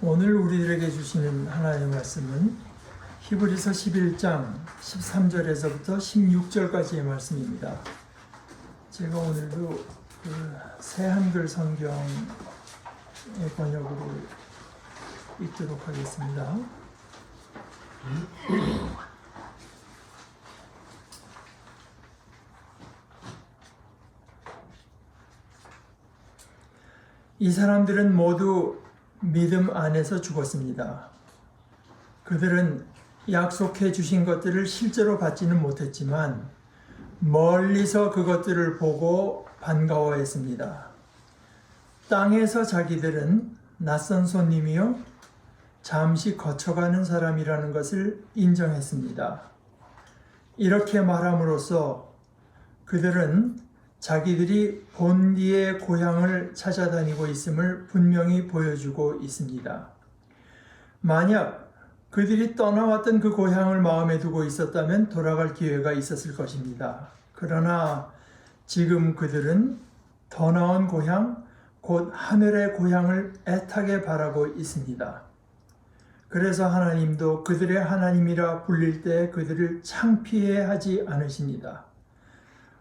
오늘 우리들에게 주시는 하나님의 말씀은 히브리서 11장 13절에서부터 16절까지의 말씀입니다. 제가 오늘도 새 한글 성경의 번역으로 읽도록 하겠습니다. 이 사람들은 모두 믿음 안에서 죽었습니다. 그들은 약속해 주신 것들을 실제로 받지는 못했지만 멀리서 그것들을 보고 반가워했습니다. 땅에서 자기들은 낯선 손님이요 잠시 거쳐가는 사람이라는 것을 인정했습니다. 이렇게 말함으로써 그들은 자기들이 본디의 고향을 찾아다니고 있음을 분명히 보여주고 있습니다. 만약 그들이 떠나왔던 그 고향을 마음에 두고 있었다면 돌아갈 기회가 있었을 것입니다. 그러나 지금 그들은 더 나은 고향, 곧 하늘의 고향을 애타게 바라고 있습니다. 그래서 하나님도 그들의 하나님이라 불릴 때 그들을 창피해 하지 않으십니다.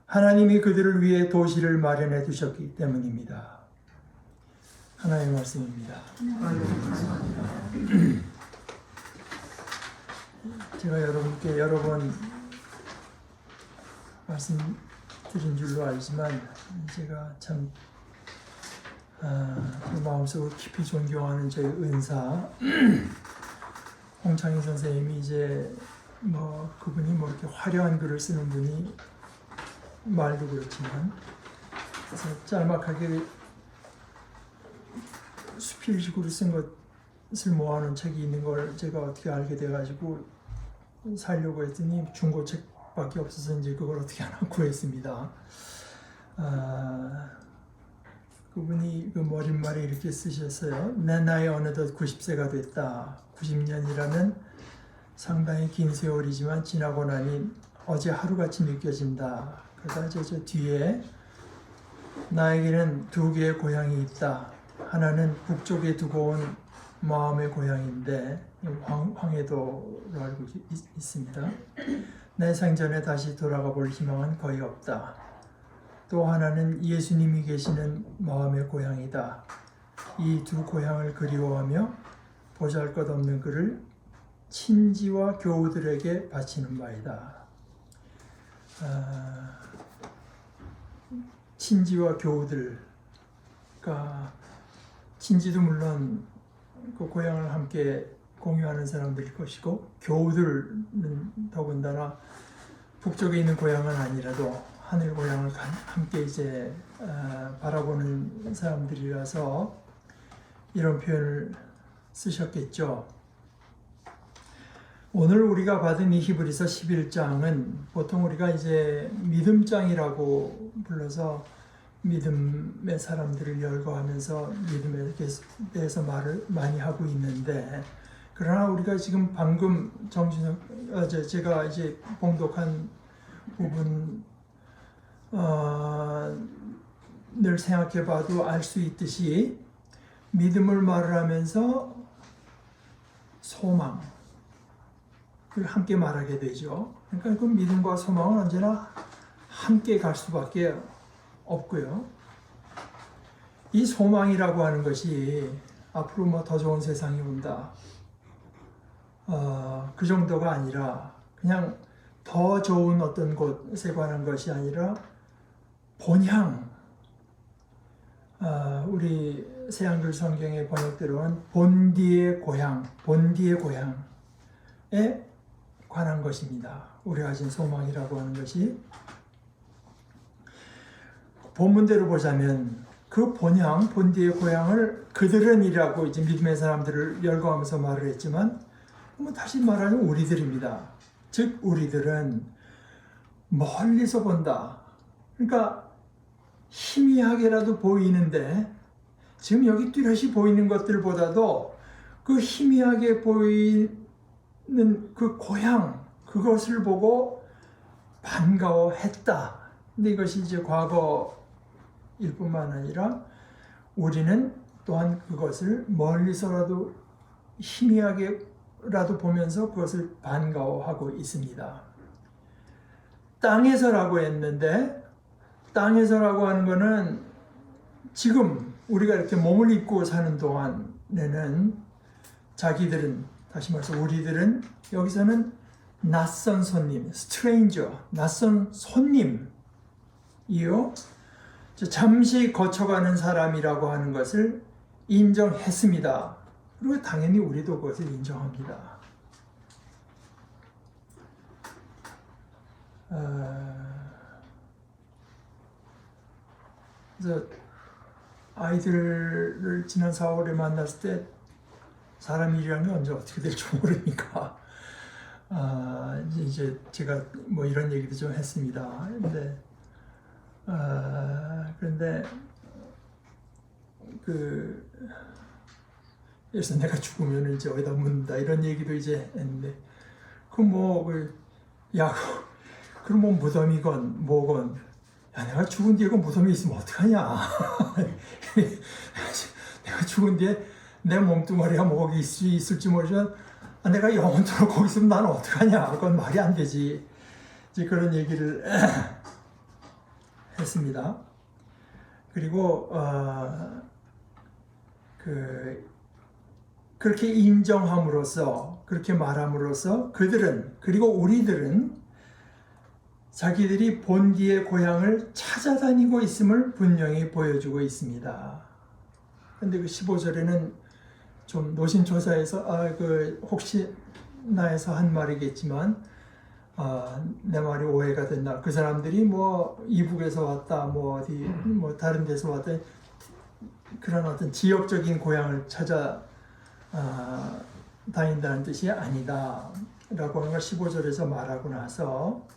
하나님이 그들을 위해 도시를 마련해 두셨기 때문입니다. 하나님의 말씀입니다. 제가 여러분께 여러 번 말씀드린 줄로 알지만 제가 참 그 마음속으로 깊이 존경하는 저희 은사 홍창희 선생님이 이제 그분이 이렇게 화려한 글을 쓰는 분이 말도 그렇지만 그래서 짤막하게 수필식으로 쓴 것을 모아놓은 책이 있는 걸 제가 어떻게 알게 돼가지고 사려고 했더니 중고책밖에 없어서 이제 그걸 어떻게 하나 구했습니다. 그분이 그 머릿말에 이렇게 쓰셨어요. 내 나이 어느덧 90세가 됐다. 90년이라면 상당히 긴 세월이지만 지나고 나니 어제 하루같이 느껴진다. 그러다 저 뒤에 나에게는 두 개의 고향이 있다. 하나는 북쪽에 두고 온 마음의 고향인데 황해도로 알고 있습니다. 내 생전에 다시 돌아가 볼 희망은 거의 없다. 또 하나는 예수님이 계시는 마음의 고향이다. 이 두 고향을 그리워하며 보잘것없는 그를 친지와 교우들에게 바치는 바이다. 친지와 교우들, 그러니까 친지도 물론 그 고향을 함께 공유하는 사람들일 것이고 교우들은 더군다나 북쪽에 있는 고향은 아니라도 하늘 고향을 함께 이제 바라보는 사람들이라서 이런 표현을 쓰셨겠죠. 오늘 우리가 받은 이 히브리서 11장은 보통 우리가 이제 믿음장이라고 불러서 믿음의 사람들을 열거하면서 믿음에 대해서 말을 많이 하고 있는데, 그러나 우리가 지금 방금 제가 이제 봉독한 부분 늘 생각해 봐도 알 수 있듯이 믿음을 말을 하면서 소망 함께 말하게 되죠. 그러니까 그 믿음과 소망은 언제나 함께 갈 수밖에 없고요. 이 소망이라고 하는 것이 앞으로 더 좋은 세상이 온다. 그 정도가 아니라 그냥 더 좋은 어떤 곳에 관한 것이 아니라 본향. 우리 새한글 성경의 번역대로는 본디의 고향, 본디의 고향에 관한 것입니다. 우리가 가진 소망이라고 하는 것이 본문대로 보자면 그 본향, 본디의 고향을 그들은이라고 이제 믿음의 사람들을 열거하면서 말을 했지만 다시 말하면 우리들입니다. 즉 우리들은 멀리서 본다. 그러니까 희미하게라도 보이는데 지금 여기 뚜렷이 보이는 것들보다도 그 희미하게 보이는 그 고향, 그것을 보고 반가워했다. 근데 이것이 이제 과거일 뿐만 아니라 우리는 또한 그것을 멀리서라도 희미하게라도 보면서 그것을 반가워하고 있습니다. 땅에서라고 했는데 땅에서라고 하는 거는 지금 우리가 이렇게 몸을 입고 사는 동안에는 자기들은, 다시 말해서 우리들은 여기서는 낯선 손님, stranger, 낯선 손님이요, 잠시 거쳐가는 사람이라고 하는 것을 인정했습니다. 그리고 당연히 우리도 그것을 인정합니다. 그래서 아이들을 지난 4월에 만났을 때 사람 일이라는 게 언제 어떻게 될지 모르니까 이제 제가 뭐 이런 얘기도 좀 했습니다. 그런데 그래서 내가 죽으면 이제 어디다 묻는다 이런 얘기도 이제 했는데 야 그럼 뭐 무덤이건 뭐건 야 내가 죽은 뒤에 그 무덤이 있으면 어떡하냐. 내가 죽은 뒤에 내 몸뚱아리가 뭐 거기 있을지 모르지만 내가 영원토록 거기 있으면 나는 어떡하냐. 그건 말이 안 되지. 이제 그런 얘기를 했습니다. 그리고 그렇게 인정함으로써, 그렇게 말함으로써 그들은, 그리고 우리들은 자기들이 본디의 고향을 찾아다니고 있음을 분명히 보여주고 있습니다. 근데 그 15절에는 좀 노신초사에서 혹시 나에서 한 말이겠지만 내 말이 오해가 됐나. 그 사람들이 뭐 이북에서 왔다, 뭐 어디 뭐 다른 데서 왔다, 그런 어떤 지역적인 고향을 찾아 다닌다는 뜻이 아니다 라고 하는 걸 15절에서 말하고 나서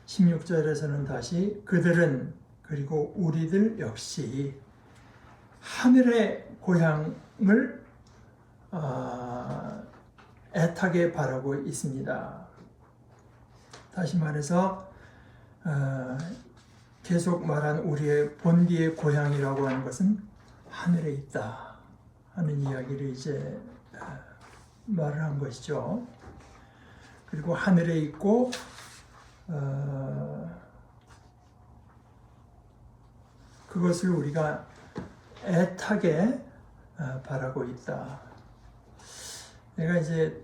16절에서는 다시 그들은, 그리고 우리들 역시 하늘의 고향을 애타게 바라고 있습니다. 다시 말해서 계속 말한 우리의 본디의 고향이라고 하는 것은 하늘에 있다 하는 이야기를 이제 말을 한 것이죠. 그리고 하늘에 있고 그것을 우리가 애타게 바라고 있다. 내가 이제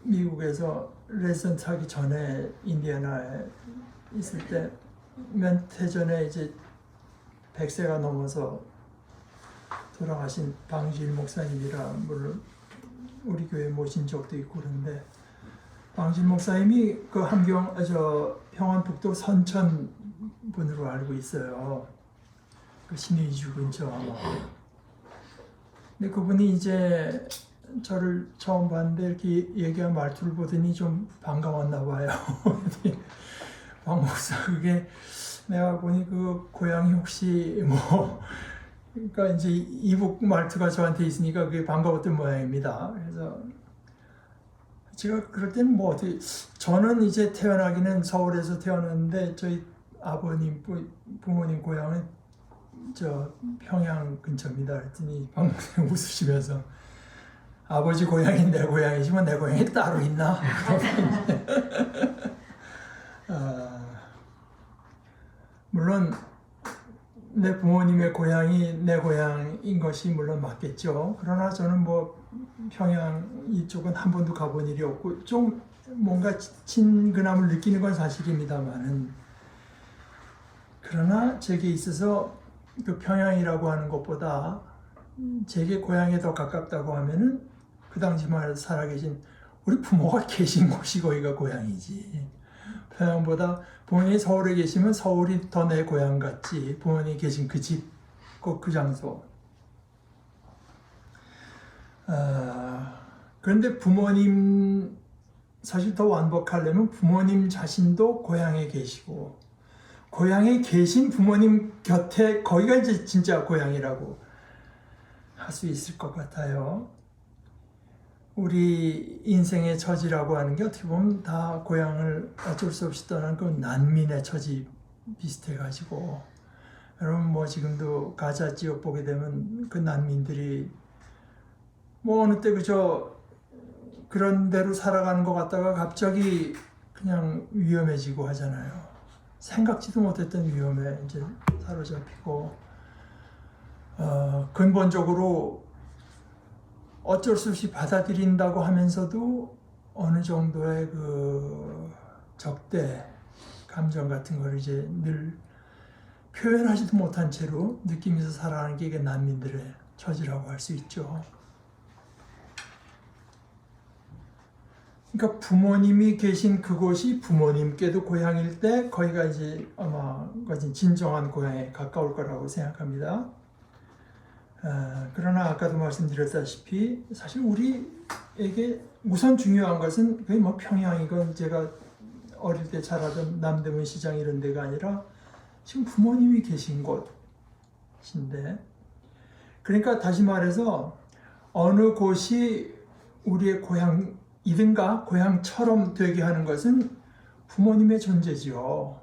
미국에서 레지던트 하기 전에 인디애나에 있을 때 몇 해 전에 이제 100세가 넘어서 돌아가신 방주일 목사님이라 물론 우리 교회에 모신 적도 있고 그런데 방주일 목사님이 그 평안북도 선천 분으로 알고 있어요. 그 신의주 근처 아마. 근데 그분이 이제 저를 처음 봤는데 이렇게 얘기한 말투를 보더니 좀 반가웠나 봐요. 방 목사 그게 내가 보니 그 고향이 혹시 뭐 그러니까 이제 이북 말투가 저한테 있으니까 그게 반가웠던 모양입니다. 그래서 제가 그럴 때는 뭐 어떻게, 저는 이제 태어나기는 서울에서 태어났는데 저희 아버님 부모님 고향은 저 평양 근처입니다. 그랬더니 방금 웃으시면서 아버지 고향이 내 고향이지만 내 고향이 따로 있나? 물론 내 부모님의 고향이 내 고향인 것이 물론 맞겠죠. 그러나 저는 뭐 평양 이쪽은 한 번도 가본 일이 없고 좀 뭔가 친근함을 느끼는 건 사실입니다만은, 그러나 제게 있어서 그 평양이라고 하는 것보다 제게 고향에 더 가깝다고 하면은 그 당시만 살아계신 우리 부모가 계신 곳이 거기가 고향이지. 평양보다 부모님이 서울에 계시면 서울이 더 내 고향 같지. 부모님이 계신 그 집, 그 장소. 그런데 부모님, 사실 더 완벽하려면 부모님 자신도 고향에 계시고, 고향에 계신 부모님 곁에 거기가 이제 진짜 고향이라고 할 수 있을 것 같아요. 우리 인생의 처지라고 하는 게 어떻게 보면 다 고향을 어쩔 수 없이 떠난 그 난민의 처지 비슷해가지고, 여러분 뭐 지금도 가자 지역 보게 되면 그 난민들이 뭐 어느 때 그저 그런 대로 살아가는 것 같다가 갑자기 그냥 위험해지고 하잖아요. 생각지도 못했던 위험에 이제 사로잡히고 근본적으로 어쩔 수 없이 받아들인다고 하면서도 어느 정도의 그 적대 감정 같은 걸 이제 늘 표현하지도 못한 채로 느끼면서 살아가는 게 이게 난민들의 처지라고 할 수 있죠. 그러니까 부모님이 계신 그곳이 부모님께도 고향일 때 거기가 이제 아마 진정한 고향에 가까울 거라고 생각합니다. 그러나 아까도 말씀드렸다시피 사실 우리에게 우선 중요한 것은 그게 뭐 평양이건 제가 어릴 때 자라던 남대문 시장 이런 데가 아니라 지금 부모님이 계신 곳인데, 그러니까 다시 말해서 어느 곳이 우리의 고향이든가 고향처럼 되게 하는 것은 부모님의 존재지요.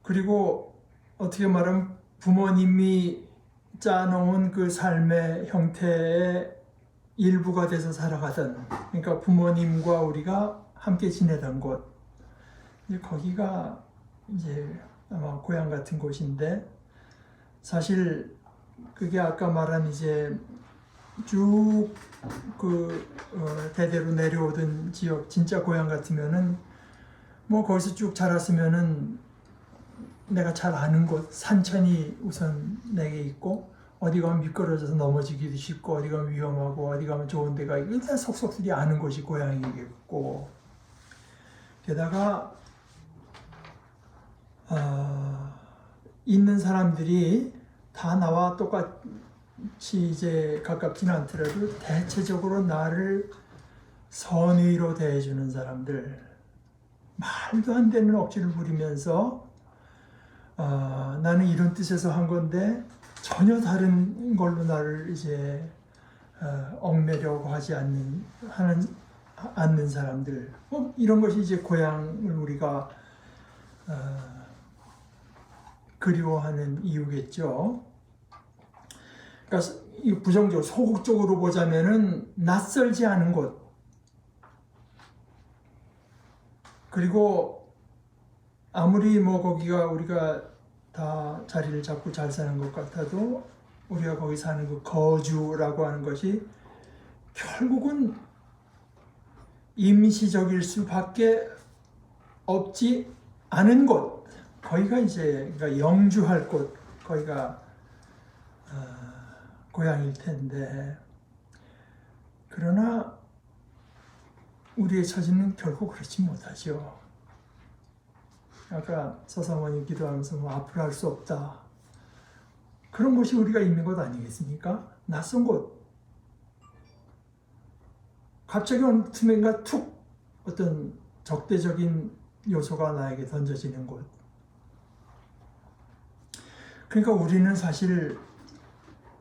그리고 어떻게 말하면 부모님이 짜놓은 그 삶의 형태의 일부가 돼서 살아가던, 그러니까 부모님과 우리가 함께 지내던 곳, 거기가 이제 아마 고향 같은 곳인데, 사실 그게 아까 말한 이제 쭉 대대로 내려오던 지역, 진짜 고향 같으면은 뭐 거기서 쭉 자랐으면은 내가 잘 아는 곳, 산천이 우선 내게 있고, 어디 가면 미끄러져서 넘어지기도 쉽고, 어디 가면 위험하고, 어디 가면 좋은 데가 있고, 일단 속속들이 아는 곳이 고향이겠고, 게다가 있는 사람들이 다 나와 똑같이 이제 가깝지는 않더라도 대체적으로 나를 선의로 대해주는 사람들, 말도 안 되는 억지를 부리면서 나는 이런 뜻에서 한 건데 전혀 다른 걸로 나를 이제 얽매려고 하지 않는 사람들, 이런 것이 이제 고향을 우리가 그리워하는 이유겠죠. 그러니까 부정적으로 소극적으로 보자면은 낯설지 않은 곳, 그리고 아무리 뭐 거기가 우리가 다 자리를 잡고 잘 사는 것 같아도 우리가 거기 사는 그 거주라고 하는 것이 결국은 임시적일 수밖에 없지 않은 곳, 거기가 이제 그러니까 영주할 곳, 거기가 고향일 텐데, 그러나 우리의 처지는 결코 그렇지 못하죠. 아까 서사모님 기도하면서 뭐 앞으로 할 수 없다, 그런 곳이 우리가 있는 것 아니겠습니까? 낯선 곳, 갑자기 어느 틈엔가 툭 어떤 적대적인 요소가 나에게 던져지는 곳. 그러니까 우리는 사실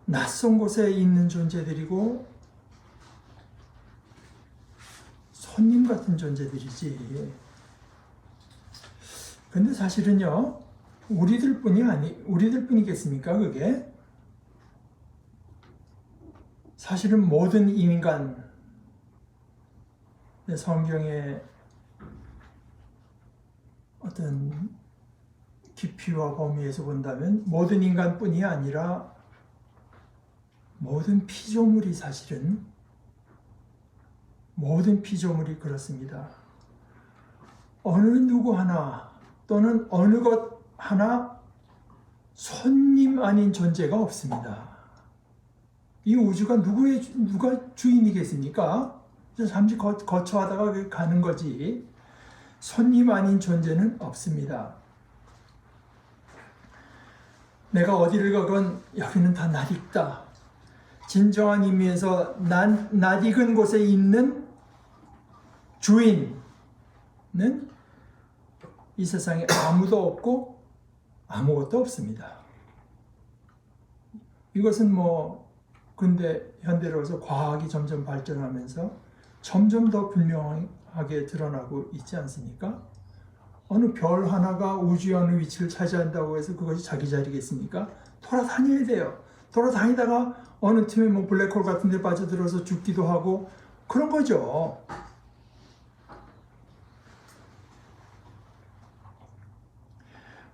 낯선 곳에 있는 존재들이고 손님 같은 존재들이지. 근데 사실은요, 우리들뿐이겠습니까? 그게 사실은 모든 인간, 성경의 어떤 깊이와 범위에서 본다면 모든 인간뿐이 아니라 모든 피조물이, 사실은 모든 피조물이 그렇습니다. 어느 누구 하나 또는 어느 것 하나 손님 아닌 존재가 없습니다. 이 우주가 누가 주인이겠습니까? 잠시 거쳐하다가 가는 거지. 손님 아닌 존재는 없습니다. 내가 어디를 가건 여기는 다 낯익다. 진정한 의미에서 낯익은 곳에 있는 주인은 이 세상에 아무도 없고 아무것도 없습니다. 이것은 뭐 근대 현대로서 과학이 점점 발전하면서 점점 더 분명하게 드러나고 있지 않습니까? 어느 별 하나가 우주의 어느 위치를 차지한다고 해서 그것이 자기 자리겠습니까? 돌아다녀야 돼요. 돌아다니다가 어느 틈에 뭐 블랙홀 같은 데 빠져들어서 죽기도 하고 그런 거죠.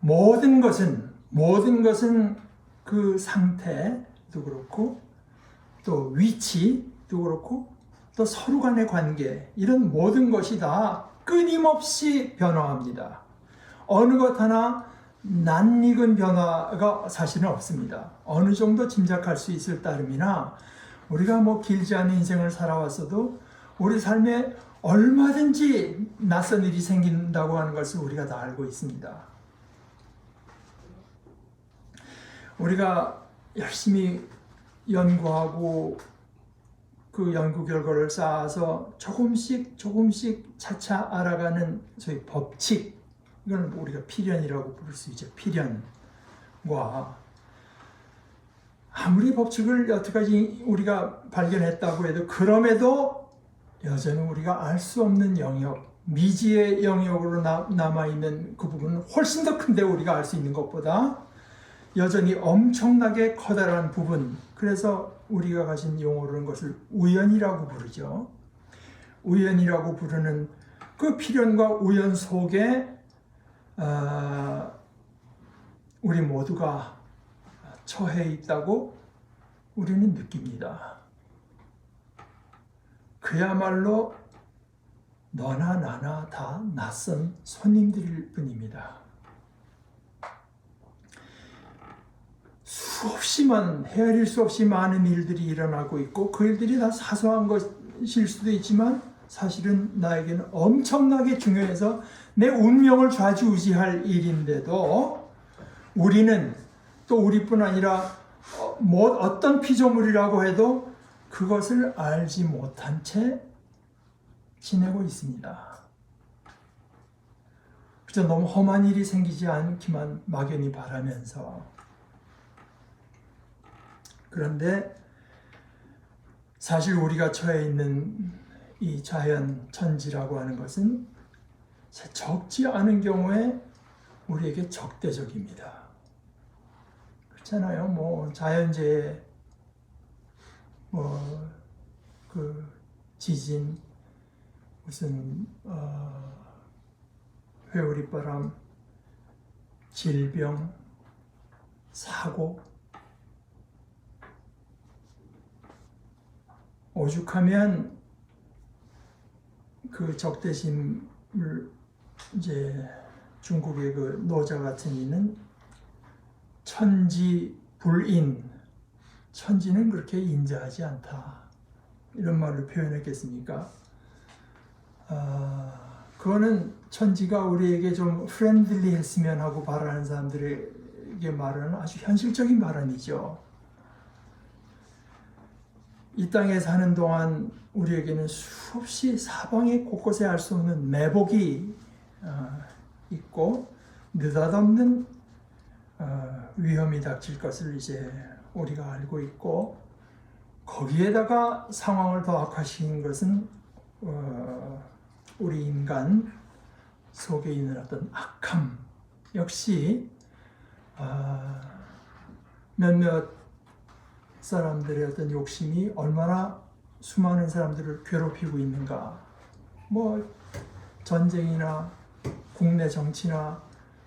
모든 것은 그 상태도 그렇고 또 위치도 그렇고 또 서로 간의 관계, 이런 모든 것이 다 끊임없이 변화합니다. 어느 것 하나 낯익은 변화가 사실은 없습니다. 어느 정도 짐작할 수 있을 따름이나 우리가 뭐 길지 않은 인생을 살아왔어도 우리 삶에 얼마든지 낯선 일이 생긴다고 하는 것을 우리가 다 알고 있습니다. 우리가 열심히 연구하고 그 연구 결과를 쌓아서 조금씩 차차 알아가는 소위 법칙, 이건 우리가 필연이라고 부를 수 있죠. 필연과 아무리 법칙을 여태까지 우리가 발견했다고 해도 그럼에도 여전히 우리가 알 수 없는 영역, 미지의 영역으로 남아있는 그 부분은 훨씬 더 큰데 우리가 알 수 있는 것보다 여전히 엄청나게 커다란 부분, 그래서 우리가 가진 용어로는 것을 우연이라고 부르죠. 우연이라고 부르는 그 필연과 우연 속에 우리 모두가 처해 있다고 우리는 느낍니다. 그야말로 너나 나나 다 낯선 손님들일 뿐입니다. 헤아릴 수 없이 많은 일들이 일어나고 있고 그 일들이 다 사소한 것일 수도 있지만 사실은 나에게는 엄청나게 중요해서 내 운명을 좌지우지할 일인데도 우리는 또 우리뿐 아니라 어떤 피조물이라고 해도 그것을 알지 못한 채 지내고 있습니다. 그저 너무 험한 일이 생기지 않기만 막연히 바라면서. 그런데 사실 우리가 처해 있는 이 자연 천지라고 하는 것은 적지 않은 경우에 우리에게 적대적입니다. 그렇잖아요. 뭐 자연재해, 그 지진, 무슨 회오리바람, 질병, 사고, 오죽하면 그 적대심을 이제 중국의 그 노자 같은 이는 천지불인, 천지는 그렇게 인자하지 않다, 이런 말로 표현했겠습니까? 그거는 천지가 우리에게 좀 프렌들리했으면 하고 바라는 사람들에게 말하는 아주 현실적인 발언이죠. 이 땅에 사는 동안 우리에게는 수없이 사방에 곳곳에 알 수 없는 매복이 있고 느닷없는 위험이 닥칠 것을 이제 우리가 알고 있고, 거기에다가 상황을 더 악화시킨 것은 우리 인간 속에 있는 어떤 악함, 역시 몇몇 사람들의 어떤 욕심이 얼마나 수많은 사람들을 괴롭히고 있는가. 뭐 전쟁이나 국내 정치나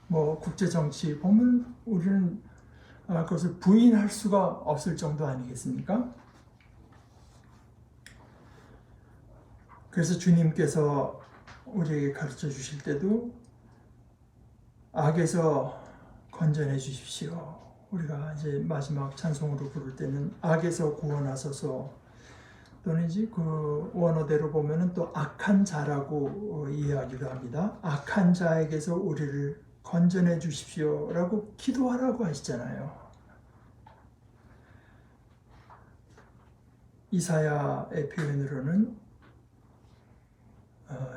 뭐 국제 정치 보면 우리는 그것을 부인할 수가 없을 정도 아니겠습니까? 그래서 주님께서 우리에게 가르쳐 주실 때도 악에서 건져내 주십시오. 우리가 이제 마지막 찬송으로 부를 때는 악에서 구원하소서, 또는 이제 그 원어대로 보면은 또 악한 자라고 이해하기도 합니다. 악한 자에게서 우리를 건져내 주십시오라고 기도하라고 하시잖아요. 이사야의 표현으로는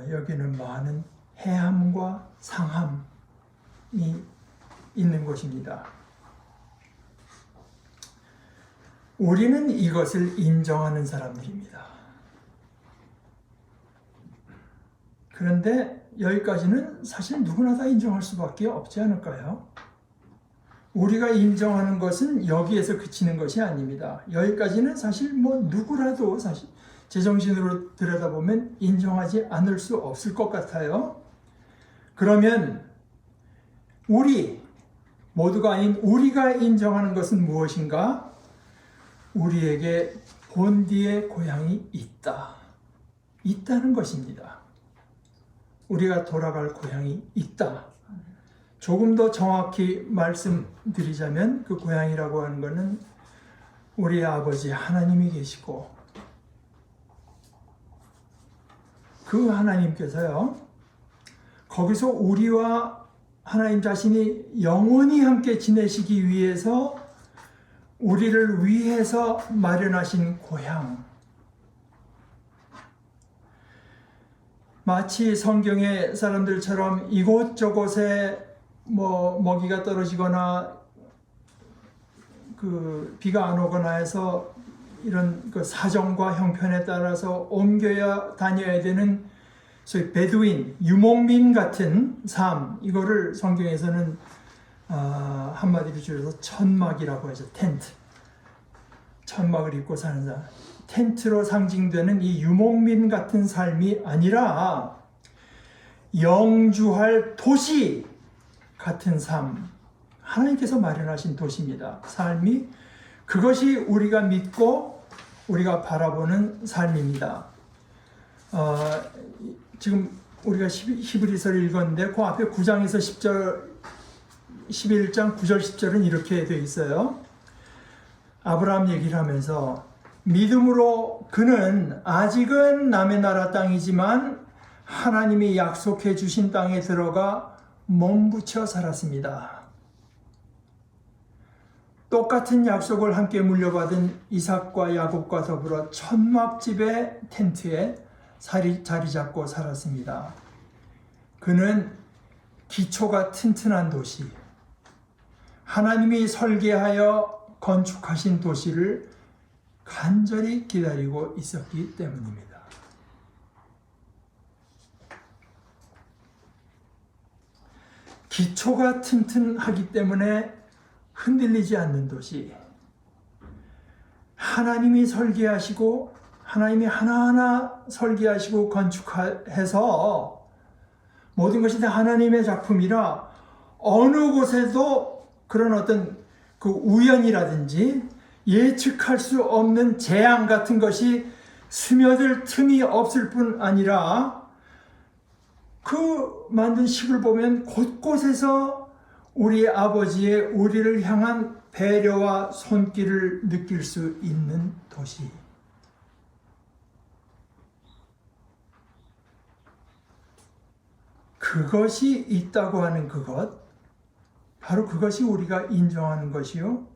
여기는 많은 해함과 상함이 있는 것입니다. 우리는 이것을 인정하는 사람들입니다. 그런데 여기까지는 사실 누구나 다 인정할 수밖에 없지 않을까요? 우리가 인정하는 것은 여기에서 그치는 것이 아닙니다. 여기까지는 사실 누구라도 사실 제정신으로 들여다보면 인정하지 않을 수 없을 것 같아요. 그러면 우리 모두가 아닌 우리가 인정하는 것은 무엇인가? 우리에게 본디의 고향이 있다는 것입니다. 우리가 돌아갈 고향이 있다. 조금 더 정확히 말씀드리자면 그 고향이라고 하는 것은 우리 아버지 하나님이 계시고 그 하나님께서요 거기서 우리와 하나님 자신이 영원히 함께 지내시기 위해서 우리를 위해서 마련하신 고향, 마치 성경의 사람들처럼 이곳저곳에 먹이가 떨어지거나 비가 안 오거나 해서 이런 그 사정과 형편에 따라서 다녀야 되는 소위 베두인, 유목민 같은 삶, 이거를 성경에서는 한마디로 줄여서 천막이라고 하죠. 텐트. 천막을 입고 사는 사람. 텐트로 상징되는 이 유목민 같은 삶이 아니라 영주할 도시 같은 삶. 하나님께서 마련하신 도시입니다. 삶이 그것이 우리가 믿고 우리가 바라보는 삶입니다. 지금 우리가 히브리서를 읽었는데 그 앞에 9장에서 11장 9절 10절은 이렇게 되어 있어요. 아브라함 얘기를 하면서 믿음으로 그는 아직은 남의 나라 땅이지만 하나님이 약속해 주신 땅에 들어가 몸부쳐 살았습니다. 똑같은 약속을 함께 물려받은 이삭과 야곱과 더불어 천막집의 텐트에 자리 잡고 살았습니다. 그는 기초가 튼튼한 도시, 하나님이 설계하여 건축하신 도시를 간절히 기다리고 있었기 때문입니다. 기초가 튼튼하기 때문에 흔들리지 않는 도시, 하나님이 설계하시고 하나님이 하나하나 설계하시고 건축해서 모든 것이 다 하나님의 작품이라 어느 곳에도 그런 어떤 그 우연이라든지 예측할 수 없는 재앙 같은 것이 스며들 틈이 없을 뿐 아니라 그 만든 식을 보면 곳곳에서 우리 아버지의 우리를 향한 배려와 손길을 느낄 수 있는 도시. 그것이 있다고 하는 그것, 바로 그것이 우리가 인정하는 것이요.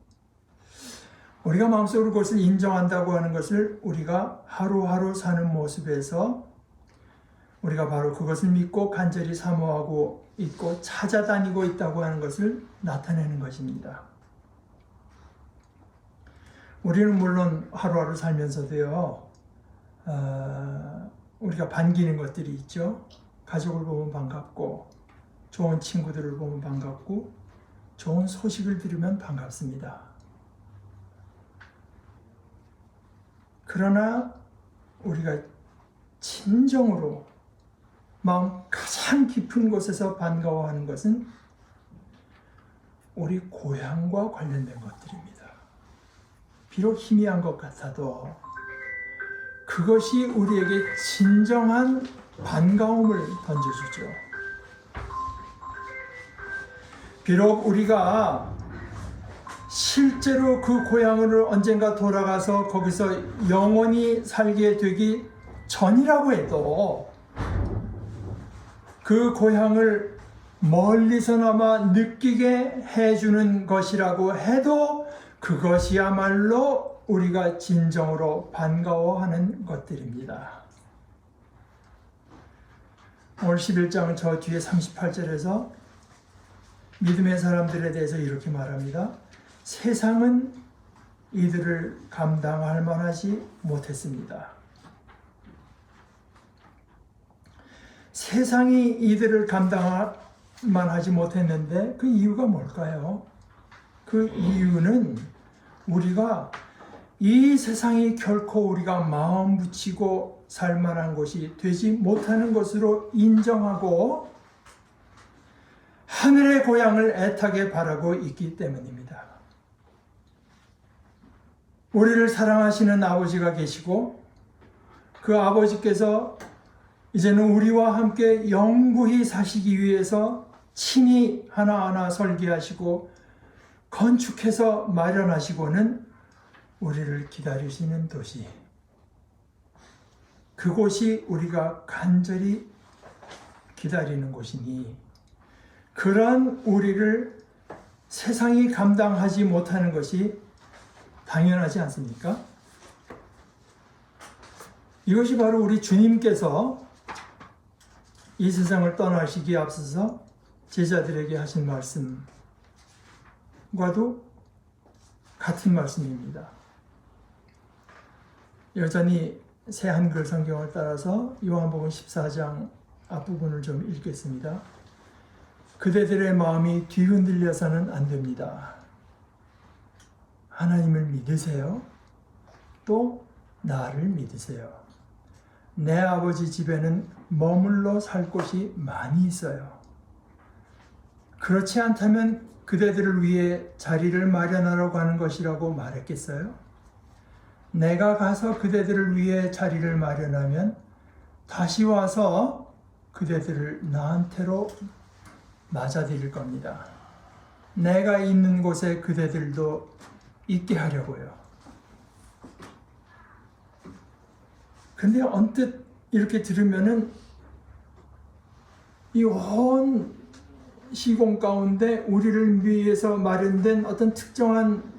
우리가 마음속으로 그것을 인정한다고 하는 것을 우리가 하루하루 사는 모습에서 우리가 바로 그것을 믿고 간절히 사모하고 있고 찾아다니고 있다고 하는 것을 나타내는 것입니다. 우리는 물론 하루하루 살면서도요, 우리가 반기는 것들이 있죠. 가족을 보면 반갑고, 좋은 친구들을 보면 반갑고, 좋은 소식을 들으면 반갑습니다. 그러나 우리가 진정으로 마음 가장 깊은 곳에서 반가워하는 것은 우리 고향과 관련된 것들입니다. 비록 희미한 것 같아도 그것이 우리에게 진정한 반가움을 던져주죠. 비록 우리가 실제로 그 고향으로 언젠가 돌아가서 거기서 영원히 살게 되기 전이라고 해도 그 고향을 멀리서나마 느끼게 해주는 것이라고 해도 그것이야말로 우리가 진정으로 반가워하는 것들입니다. 오늘 11장은 저 뒤에 38절에서 믿음의 사람들에 대해서 이렇게 말합니다. 세상은 이들을 감당할 만하지 못했습니다. 세상이 이들을 감당만 하지 못했는데 그 이유가 뭘까요? 그 이유는 우리가 이 세상이 결코 우리가 마음 붙이고 살만한 곳이 되지 못하는 것으로 인정하고 하늘의 고향을 애타게 바라고 있기 때문입니다. 우리를 사랑하시는 아버지가 계시고 그 아버지께서 이제는 우리와 함께 영구히 사시기 위해서 친히 하나하나 설계하시고 건축해서 마련하시고는 우리를 기다리시는 도시, 그곳이 우리가 간절히 기다리는 곳이니 그런 우리를 세상이 감당하지 못하는 것이 당연하지 않습니까? 이것이 바로 우리 주님께서 이 세상을 떠나시기에 앞서서 제자들에게 하신 말씀과도 같은 말씀입니다. 여전히 새 한글 성경을 따라서 요한복음 14장 앞부분을 좀 읽겠습니다. 그대들의 마음이 뒤흔들려서는 안 됩니다. 하나님을 믿으세요. 또 나를 믿으세요. 내 아버지 집에는 머물러 살 곳이 많이 있어요. 그렇지 않다면 그대들을 위해 자리를 마련하러 가는 것이라고 말했겠어요? 내가 가서 그대들을 위해 자리를 마련하면 다시 와서 그대들을 나한테로 맞아들일 겁니다. 내가 있는 곳에 그대들도 있게 하려고요. 근데 언뜻 이렇게 들으면은 이 온 시공 가운데 우리를 위해서 마련된 어떤 특정한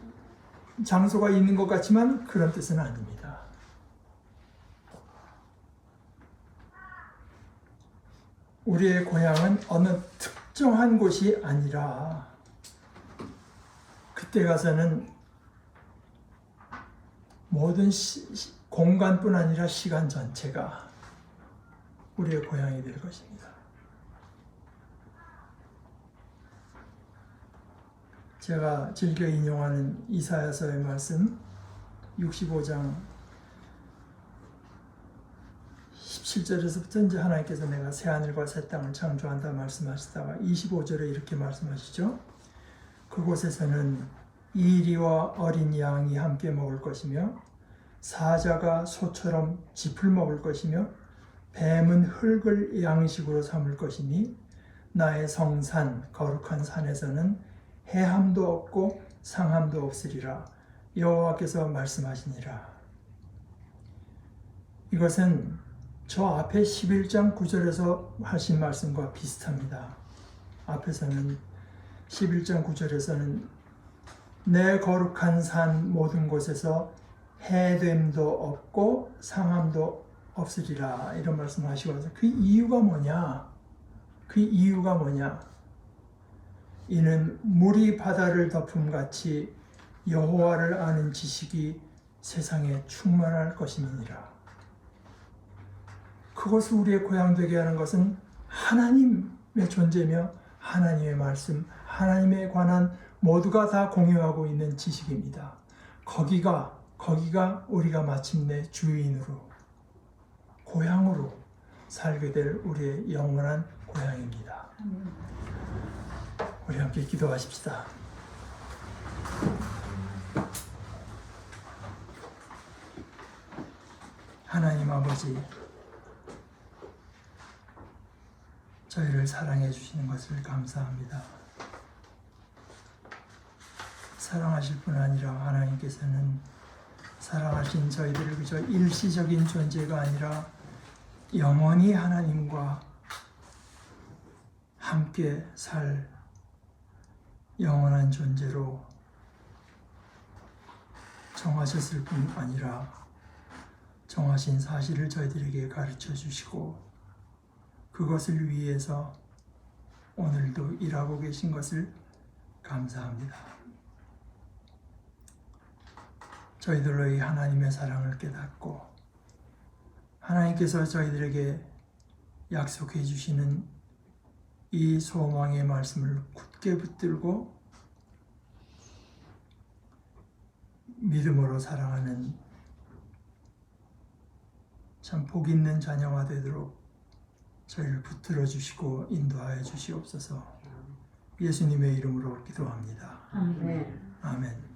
장소가 있는 것 같지만 그런 뜻은 아닙니다. 우리의 고향은 어느 특정한 곳이 아니라 그때 가서는 모든 공간뿐 아니라 시간 전체가 우리의 고향이 될 것입니다. 제가 즐겨 인용하는 이사야서의 말씀 65장 17절에서부터 이제 하나님께서 내가 새 하늘과 새 땅을 창조한다 말씀하시다가 25절에 이렇게 말씀하시죠. 그곳에서는 이리와 어린 양이 함께 먹을 것이며 사자가 소처럼 짚을 먹을 것이며 뱀은 흙을 양식으로 삼을 것이니 나의 성산 거룩한 산에서는 해함도 없고 상함도 없으리라 여호와께서 말씀하시니라. 이것은 저 앞에 11장 9절에서 하신 말씀과 비슷합니다. 앞에서는 11장 9절에서는 내 거룩한 산 모든 곳에서 해됨도 없고 상함도 없으리라 이런 말씀을 하시고 그 이유가 뭐냐? 그 이유가 뭐냐? 이는 물이 바다를 덮음같이 여호와를 아는 지식이 세상에 충만할 것임이니라. 그것을 우리의 고향 되게 하는 것은 하나님의 존재며 하나님의 말씀, 하나님에 관한 모두가 다 공유하고 있는 지식입니다. 거기가 우리가 마침내 주인으로, 고향으로 살게 될 우리의 영원한 고향입니다. 우리 함께 기도하십시다. 하나님 아버지, 저희를 사랑해 주시는 것을 감사합니다. 사랑하실 뿐 아니라 하나님께서는 사랑하신 저희들을 그저 일시적인 존재가 아니라 영원히 하나님과 함께 살 영원한 존재로 정하셨을 뿐 아니라 정하신 사실을 저희들에게 가르쳐 주시고 그것을 위해서 오늘도 일하고 계신 것을 감사합니다. 저희들로 이 하나님의 사랑을 깨닫고 하나님께서 저희들에게 약속해 주시는 이 소망의 말씀을 굳게 붙들고 믿음으로 살아가는 참 복 있는 자녀가 되도록 저희를 붙들어 주시고 인도하여 주시옵소서. 예수님의 이름으로 기도합니다. 아멘. 아멘.